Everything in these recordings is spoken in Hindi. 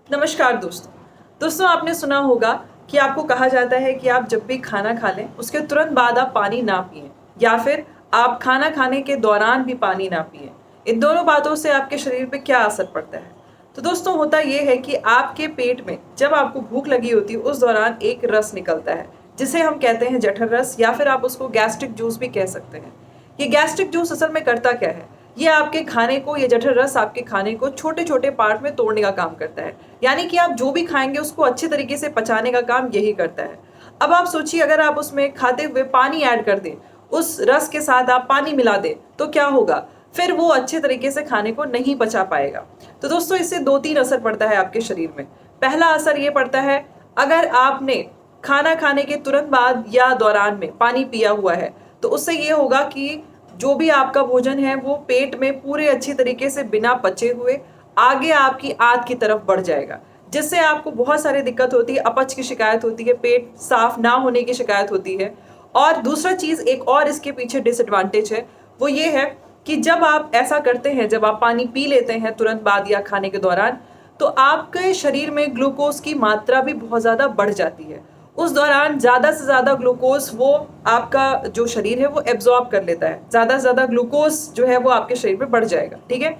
नमस्कार दोस्तों आपने सुना होगा कि आपको कहा जाता है कि आप जब भी खाना खा लें उसके तुरंत बाद आप पानी ना पिएं या फिर आप खाना खाने के दौरान भी पानी ना पिएं। इन दोनों बातों से आपके शरीर पे क्या असर पड़ता है? तो दोस्तों होता ये है कि आपके पेट में जब आपको भूख लगी होती है उस दौरान एक रस निकलता है जिसे हम कहते हैं जठर रस या फिर आप उसको गैस्ट्रिक जूस भी कह सकते हैं। ये गैस्ट्रिक जूस असल में करता क्या है? ये आपके खाने को, ये जठर रस आपके खाने को छोटे छोटे पार्ट में तोड़ने का काम करता है, यानी कि आप जो भी खाएंगे उसको अच्छे तरीके से पचाने का काम यही करता है। अब आप सोचिए, अगर आप उसमें खाते हुए पानी ऐड कर दें, उस रस के साथ आप पानी मिला दें तो क्या होगा? फिर वो अच्छे तरीके से खाने को नहीं पचा पाएगा। तो दोस्तों इससे 2-3 असर पड़ता है आपके शरीर में। पहला असर ये पड़ता है, अगर आपने खाना खाने के तुरंत बाद या दौरान में पानी पिया हुआ है तो उससे ये होगा कि जो भी आपका भोजन है वो पेट में पूरे अच्छी तरीके से बिना पचे हुए आगे आपकी आंत की तरफ बढ़ जाएगा, जिससे आपको बहुत सारी दिक्कत होती है, अपच की शिकायत होती है, पेट साफ ना होने की शिकायत होती है। और दूसरा चीज, एक और इसके पीछे डिसएडवांटेज है, वो ये है कि जब आप ऐसा करते हैं, जब आप पानी पी लेते हैं तुरंत बाद या खाने के दौरान, तो आपके शरीर में ग्लूकोज की मात्रा भी बहुत ज्यादा बढ़ जाती है। उस दौरान ज्यादा से ज्यादा ग्लूकोज वो आपका जो शरीर है वो एब्जॉर्ब कर लेता है, ज्यादा से ज्यादा ग्लूकोज जो है वो आपके शरीर में बढ़ जाएगा। ठीक है,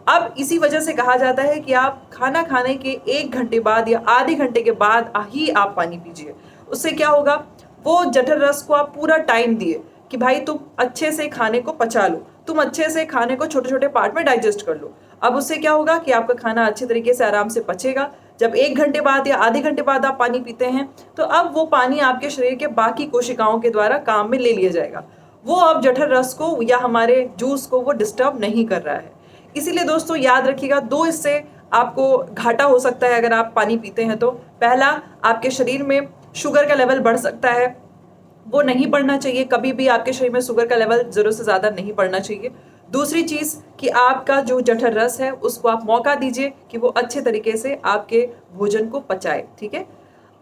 अब इसी वजह से कहा जाता है कि आप खाना खाने के 1 घंटे बाद या आधे घंटे के बाद ही आप पानी पीजिए। उससे क्या होगा, वो जठर रस को आप पूरा टाइम दिए कि भाई तुम अच्छे से खाने को पचा लो, तुम अच्छे से खाने को छोटे छोटे पार्ट में डाइजेस्ट कर लो। अब उससे क्या होगा कि आपका खाना अच्छे तरीके से आराम से पचेगा। जब 1 घंटे बाद या आधे घंटे बाद आप पानी पीते हैं तो अब वो पानी आपके शरीर के बाकी कोशिकाओं के द्वारा काम में ले लिया जाएगा। वो अब जठर रस को या हमारे जूस को वो डिस्टर्ब नहीं कर रहा है। इसीलिए दोस्तों याद रखिएगा, 2 इससे आपको घाटा हो सकता है अगर आप पानी पीते हैं तो। पहला, आपके शरीर में शुगर का लेवल बढ़ सकता है, वो नहीं बढ़ना चाहिए। कभी भी आपके शरीर में शुगर का लेवल जरूरत से ज्यादा नहीं बढ़ना चाहिए। दूसरी चीज कि आपका जो जठर रस है उसको आप मौका दीजिए कि वो अच्छे तरीके से आपके भोजन को पचाए। ठीक है,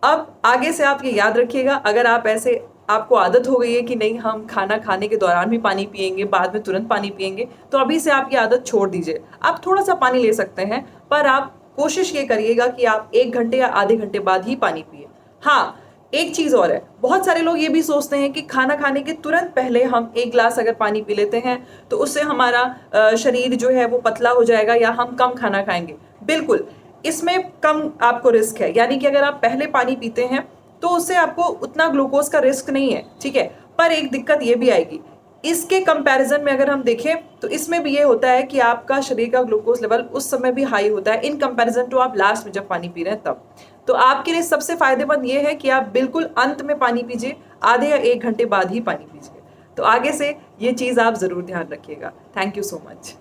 अब आगे से आप ये याद रखिएगा, अगर आप ऐसे आपको आदत हो गई है कि नहीं हम खाना खाने के दौरान भी पानी पिएंगे, बाद में तुरंत पानी पिएंगे, तो अभी से आप ये आदत छोड़ दीजिए। आप थोड़ा सा पानी ले सकते हैं, पर आप कोशिश ये करिएगा कि आप 1 घंटे या आधे घंटे बाद ही पानी पिए। हाँ, एक चीज और है, बहुत सारे लोग ये भी सोचते हैं कि खाना खाने के तुरंत पहले हम 1 गिलास अगर पानी पी लेते हैं तो उससे हमारा शरीर जो है वो पतला हो जाएगा या हम कम खाना खाएंगे। बिल्कुल, इसमें कम आपको रिस्क है, यानी कि अगर आप पहले पानी पीते हैं तो उससे आपको उतना ग्लूकोज का रिस्क नहीं है। ठीक है, पर एक दिक्कत ये भी आएगी, इसके कंपैरिजन में अगर हम देखें तो इसमें भी ये होता है कि आपका शरीर का ग्लूकोज लेवल उस समय भी हाई होता है इन कंपैरिजन टू आप लास्ट में जब पानी पी रहे हैं तब। तो आपके लिए सबसे फायदेमंद ये है कि आप बिल्कुल अंत में पानी पीजिए, आधे या 1 घंटे बाद ही पानी पीजिए। तो आगे से ये चीज आप जरूर ध्यान रखिएगा। Thank you so much.